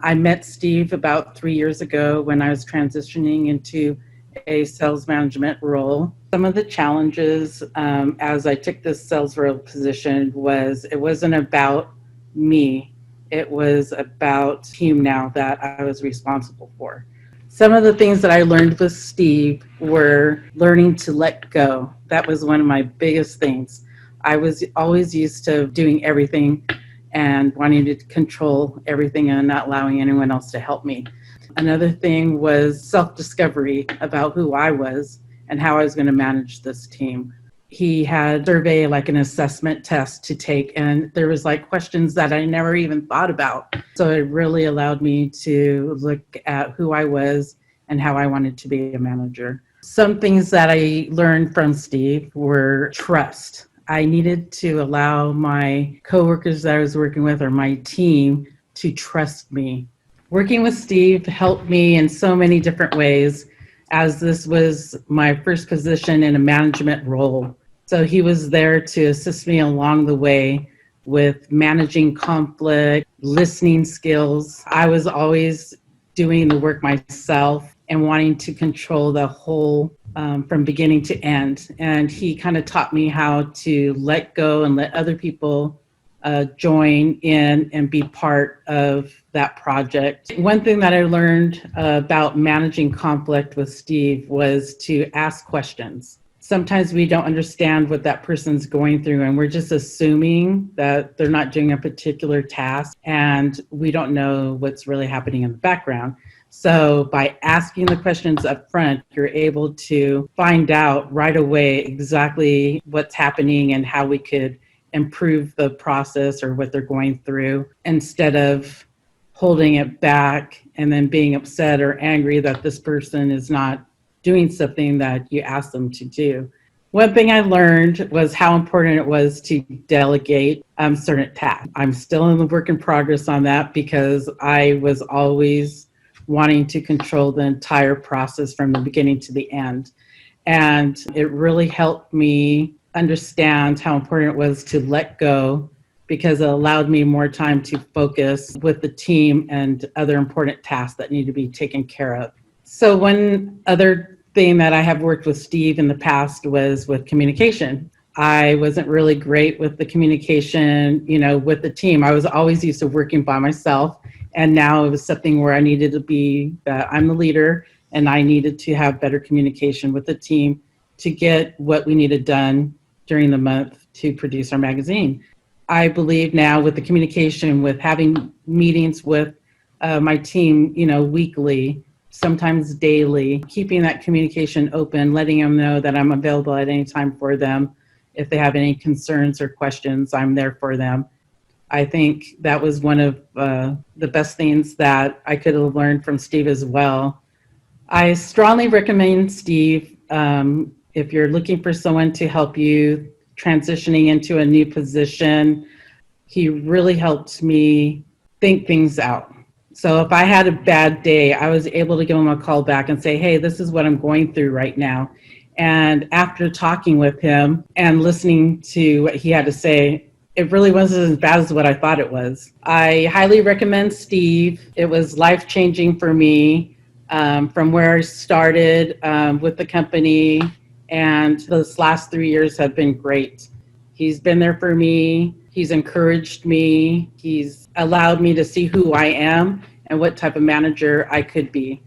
I met Steve about 3 years ago when I was transitioning into a sales management role. Some of the challenges as I took this sales role position was it wasn't about me. It was about team now that I was responsible for. Some of the things that I learned with Steve were learning to let go. That was one of my biggest things. I was always used to doing everything and wanting to control everything and not allowing anyone else to help me. Another thing was self-discovery about who I was and how I was going to manage this team. He had a survey, like an assessment test to take, and there was like questions that I never even thought about. So it really allowed me to look at who I was and how I wanted to be a manager. Some things that I learned from Steve were trust. I needed to allow my coworkers that I was working with or my team to trust me. Working with Steve helped me in so many different ways, as this was my first position in a management role. So he was there to assist me along the way with managing conflict, listening skills. I was always doing the work myself and wanting to control the whole from beginning to end. And he kind of taught me how to let go and let other people join in and be part of that project. One thing that I learned about managing conflict with Steve was to ask questions. Sometimes we don't understand what that person's going through, and we're just assuming that they're not doing a particular task, and we don't know what's really happening in the background. So by asking the questions up front, you're able to find out right away exactly what's happening and how we could improve the process or what they're going through, instead of holding it back and then being upset or angry that this person is not doing something that you asked them to do. One thing I learned was how important it was to delegate certain tasks. I'm still in the work in progress on that because I was always wanting to control the entire process from the beginning to the end. And it really helped me understand how important it was to let go, because it allowed me more time to focus with the team and other important tasks that need to be taken care of. So one other thing that I have worked with Steve in the past was with communication. I wasn't really great with the communication, with the team. I was always used to working by myself. And now it was something where I needed to be that I'm the leader and I needed to have better communication with the team to get what we needed done during the month to produce our magazine. I believe now with the communication, with having meetings with my team, weekly, sometimes daily, keeping that communication open, letting them know that I'm available at any time for them. If they have any concerns or questions, I'm there for them. I think that was one of the best things that I could have learned from Steve as well. I strongly recommend Steve if you're looking for someone to help you transitioning into a new position. He really helped me think things out. So if I had a bad day, I was able to give him a call back and say, hey, this is what I'm going through right now. And after talking with him and listening to what he had to say, it really wasn't as bad as what I thought it was. I highly recommend Steve. It was life-changing for me from where I started with the company, and those last 3 years have been great. He's been there for me. He's encouraged me. He's allowed me to see who I am and what type of manager I could be.